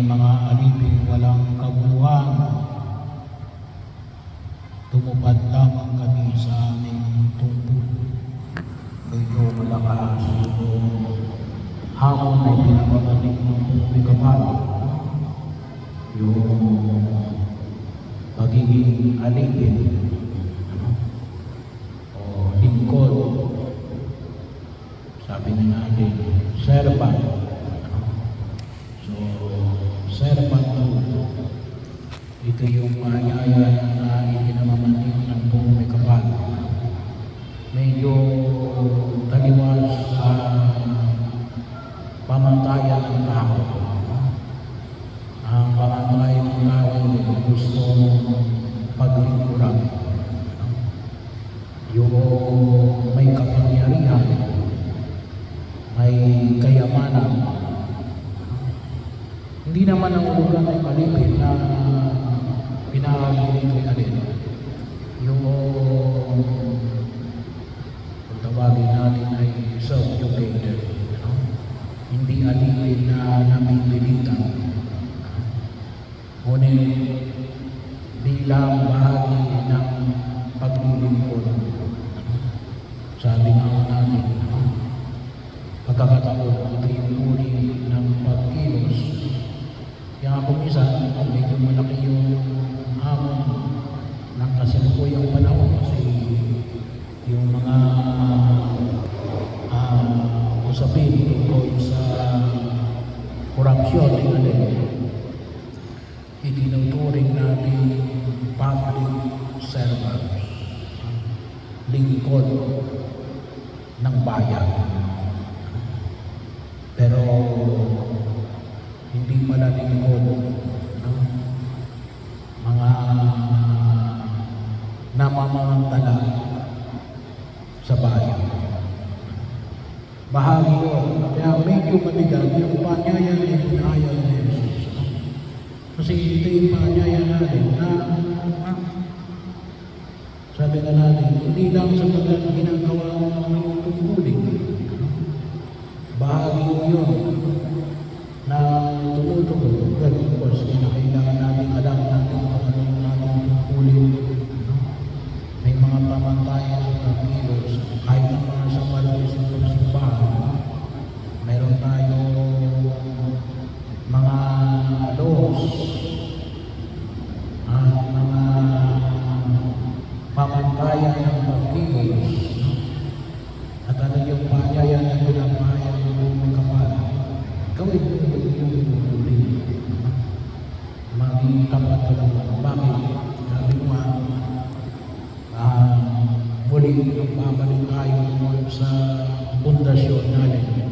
mga aliping walang kabuluhan. Tumupad lamang kami sa aming tungkol. Medyo malakas yung hamon ay pinapagaling ng may kapal. Yung pagiging alipin o lingkod, sabi na natin, servant. So, servant ito yung mahayaya na ikinamamanin ng buong may kapal. Medyo taliwas sa pamantayan ng tao. Ang pamantayan ng tao ay gusto paglingkuran. Yung may kapangyarihan, may kayamanan. Hindi naman ang ulugan ay malipit na pinahagi nito ay alin. Yung kung tawagin natin ay self-educated. Hindi alipin na napipilitan. Ngunit bilang bahagi ng paglilingkod. Sabi nga natin, pagkakataon, ito yung uri ng pagkilos. Kaya kung minsan, medyo malaki yung hamon ng kasalukuyang panahon kasi yung mga usapin tungkol sa korupsyon ay alin. Itinuturing natin public servants, lingkod ng bayan. Pero hindi pala lingkod ng mga namamangantala sa bayan. Bahagi yun. Kaya medyo matigas yung panyayan ay pinahayag ni Jesus. Kasi ito yung panyayan natin na sabi nga natin, hindi lang sapagkat ginagawa mo ng tungkulin. Bahagi mo yun na tumutuloy. But of course, kailangan natin alam natin kung ano yung natin tungkulin. May mga pamantayan ng pagkilos. Kahit ang mga sapatos ng pagsimbahan, mayroon tayo mga laws at mga pamantayan ng pagkilos. At ano yung panyayan na pinapayan ng buong kapal. Gawin mo yung tungkulin. Maging tapat ka naman. Bakit? Sabi mo muli babalik tayo sa pundasyon natin.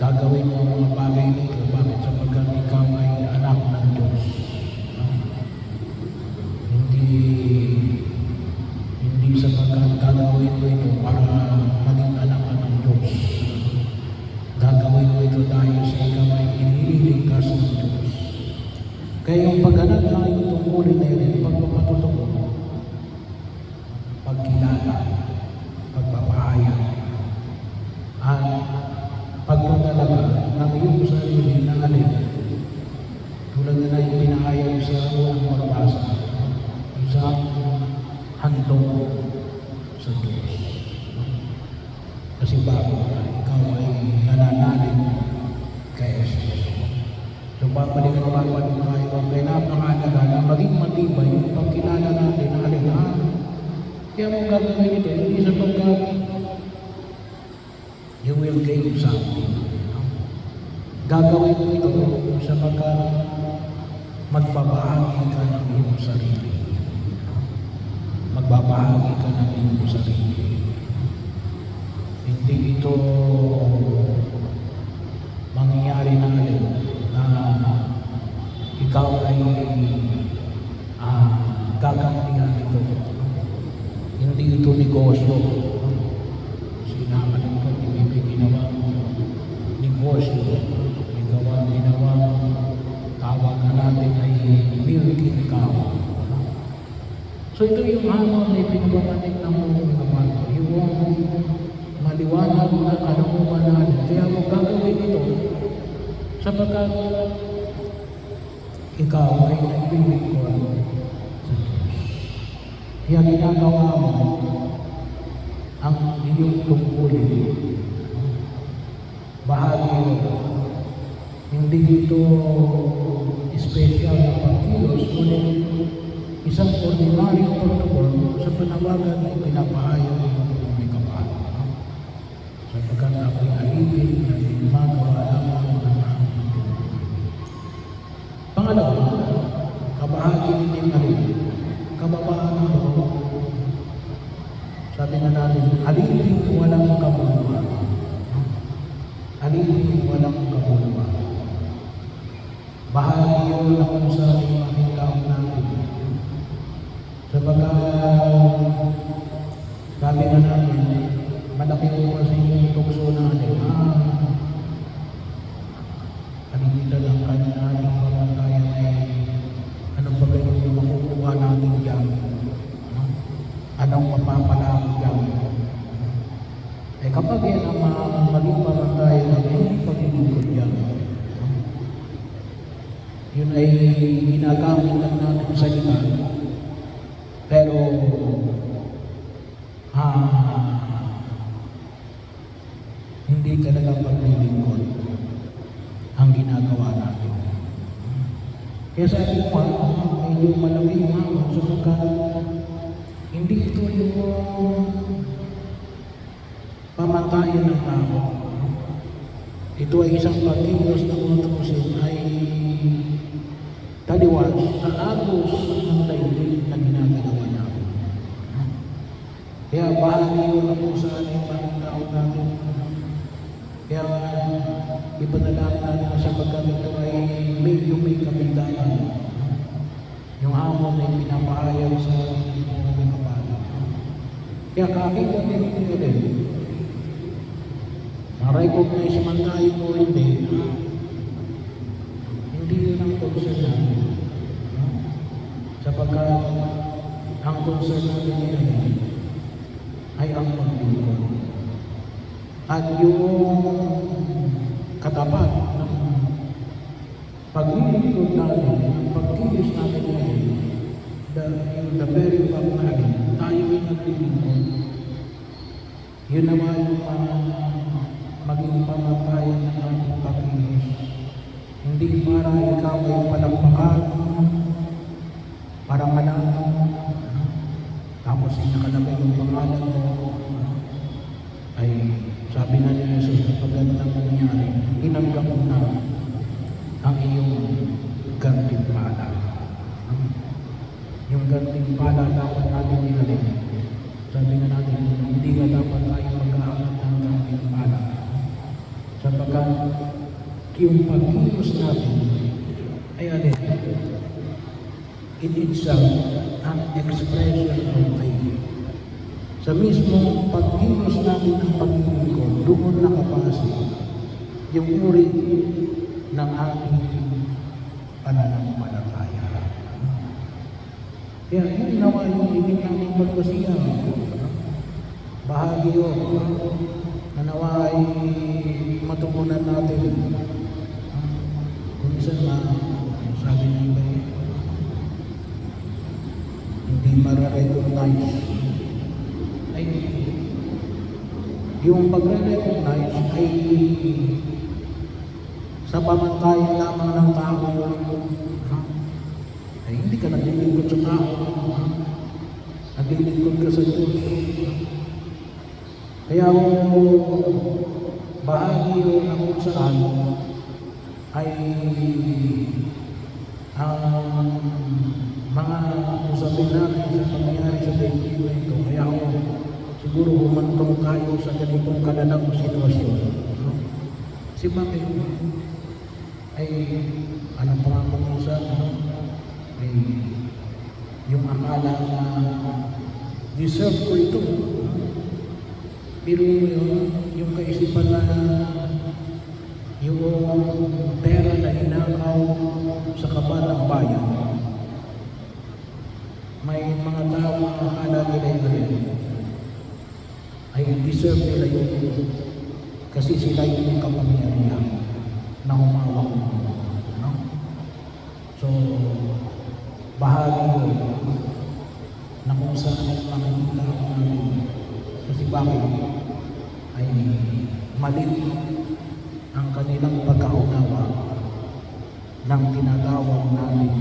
Gagawin mo ang mga bagay nito. Bakit? Sapagkat ikaw ay anak ng Diyos. Hindi sapagkat gagawin mo ito para maging anak ka ng Diyos. Gagawin mo ito dahil sa ikaw ay iniligtas ng Diyos. Kaya yung paghanap ng iyong tungkulin na yun, pagpapatutok mo, pagkilala, pagpapahayag, at pagpapalaga ng iyong sarili na alin, tulad na yung pinahayag sa unang magbasa, isang handog sa Diyos. Kasi bago ikaw ay nananalig kay Jesus. So babalikan tayo, kaya napakalaga na maging matibay yung pagkilala natin na alin kaya mong gagawin ito, hindi sapagkat you will gain something. Gagawin mo ito sapagkat magbabahagi ka ng iyong sarili. Magbabahagi ka ng iyong sarili. Hindi ito mangyayari na alin na ikaw ay gagantihan ito. Hindi ito negosyo. Sinakalangkot yung ginawa negosyo. Ginawa tawag na natin ay milking cow. So ito yung hamon na pinagmamanik ng buong naman. Yung maliwanag na kalooban natin. Kaya kung gagawin ito, sapagkat ikaw ay naglilingkod sa Diyos. Kaya ginagawa mo ang iyong tungkulin. Bahagi yun. Hindi ito special na pagkilos, ngunit isang ordinaryong pagtugon sa panawagan na ipinapahayag ng may kapal. Sapagkat ako'y alipin na gumagawa lamang ng aking tungkulin. Pangalawa, kabahagi hindi na rin, kababaan ng loob. Sabi na natin, alipin walang kabuluhan. Alipin walang kabuluhan. Bahagi yun na kung saan yung makikita natin. Sapagkat, sabi na natin, malaki po kasi yung tukso natin. Kanina lang kanina ating pamatayan ay anong ba ganyan yung makukuha natin dyan? Anong mapapalaki dyan? Eh kapag yan ang maging pamatayan natin, paglilingkod yan. Yun ay ginagamit lang natin sa salita. Pero, hindi talaga paglilingkod ang ginagawa natin. Kaya sabi ko, medyo malaki yung hamon sapagkat hindi ito yung pamatayan ng tao. Ito ay isang pagkilos na utusin ay taliwas sa agos ng daigdig na ginagawa natin. Kaya bahagi yun na kung saan yung pangitaon natin. Kaya ipanalangin natin sa pagkamit ay medyo may kamindahan. Yung hamon ay pinapahayag sa mga kapatid. Kaya kakita din din. Ma-recognize man tayo mo hindi. Hindi yun ang concern natin. Sapagkat ang concern natin ngayon ay ang paglingkod. At yung katapat ng paglilingkod natin, ang pagkilos natin ngayon, the very fact natin, tayo ay naglilingkod. Yun naman yung maging pamatayan ng ating pagkilos. Hindi para ikaw ay palakpakan, para manang, tapos nakalagay yung pangalan mo, ay sabi na ni Jesus na pagandang nangyari, tinanggap mo na ang iyong gantimpala. Yung gantimpala dapat natin ihalin. Sabi nga natin, hindi nga dapat tayo magkahanap ng gantimpala. Sapagkat yung pagkilos natin ay alin? It itself an expression of faith. Sa mismong pagkilos natin ng paglilingkod, doon nakapasok yung uri ng ating pananampalataya. Kaya yun naman yung ibig natin magbasihan. Bahagi yun na nawa ay matugunan natin. Kung isa na, sabi ng iba hindi mara-recognize. Ay, yung pag-recognize ay sa pamantayan lamang ng tao. Ay, hindi ka naglilingkod sa tao. Naglilingkod ka sa Diyos. Kaya bahagi yun na kung saan ay ang mga usapin natin sa pangyayari sa daigdig na ito. Kaya siguro humantong tayo sa ganitong kalalang sitwasyon. Kasi bakit? Ay, anong pangapungusan? Ay, yung akala na deserve ko ito. Pero yung kaisipan na yung pera na inakaw sa kabatang bayan, may mga tao na akala nila yun ay deserve nila yun kasi sila yung kapangyarihan na humawak ng mundo. No? So, kung saan ay makikita ko natin. Kasi bakit? Ay mali ang kanilang pagkaunawa ng tinatawag natin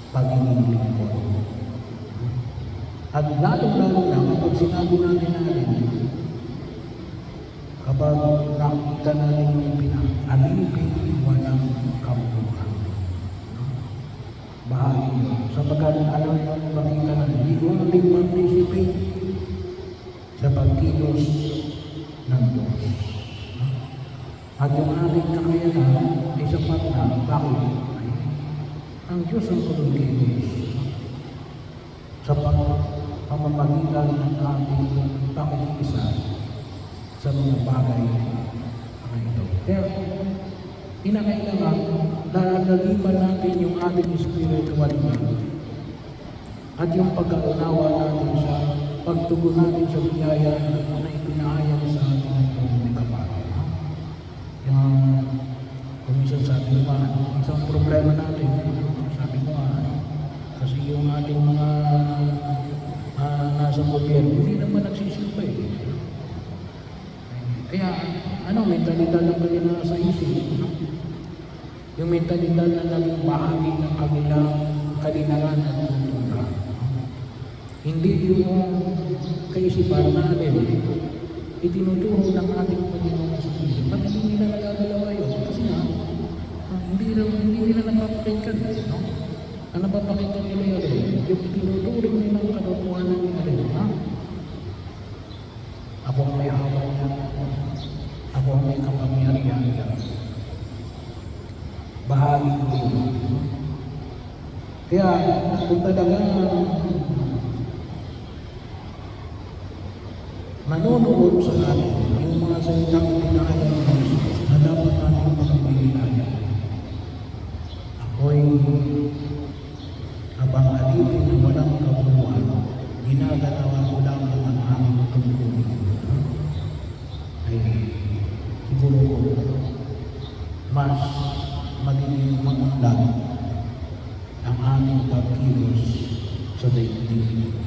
pagiging lingkod. At lalo-lalo na kapag sinabi natin kapag nakita natin yung pinag-alipin, walang kabuuan. Bahagi yun. Sapagkat alam yung makita natin, hindi ko ating participate sa pagkilos ng Diyos. At yung ating kakayanan ay sapat na. Bakit? Ang Diyos ang kumikilos sa pamamagitan ng ating pakikisa sa mga bagay na ito. Kaya, kinakailangan lalaliman natin yung ating spiritual man at yung pagkaunawa natin sa pagtugon natin sa biyaya na ipinahayag sa ating ng kapal. Kung minsan sabi mo, isang problema natin, sabi mo, kasi yung ating mga nasa gobyerno, hindi naman nagsisilpa eh. Kaya, mentalidad lang kanila sa isip. Yung mentalidad na naging bahagi ng kanilang kalinaran at kultura. Hindi yung kaisipan natin, itinuturo ng ating Panginoon sa Pilipinas. Ba't hindi nila nagagalawa yun? Kasi hindi nila napapakinggan. No? Ang napapakinggan nila yun, yung itinuturing nilang katotohanan nila. Ako ang may hawak niya. Ako ang may kapangyarihan niya. Bahagi ko yun. Kaya, kung talaga manonood sa atin yung mga salitang pinahayag ng Jesus na dapat natin pagpilihan. Ako'y habang alipin na walang kabuuan, ginagalawa ko lang ang aming tungkulin. Ay siguro mas magiging maunlad ang aming pagkilos sa daigdig.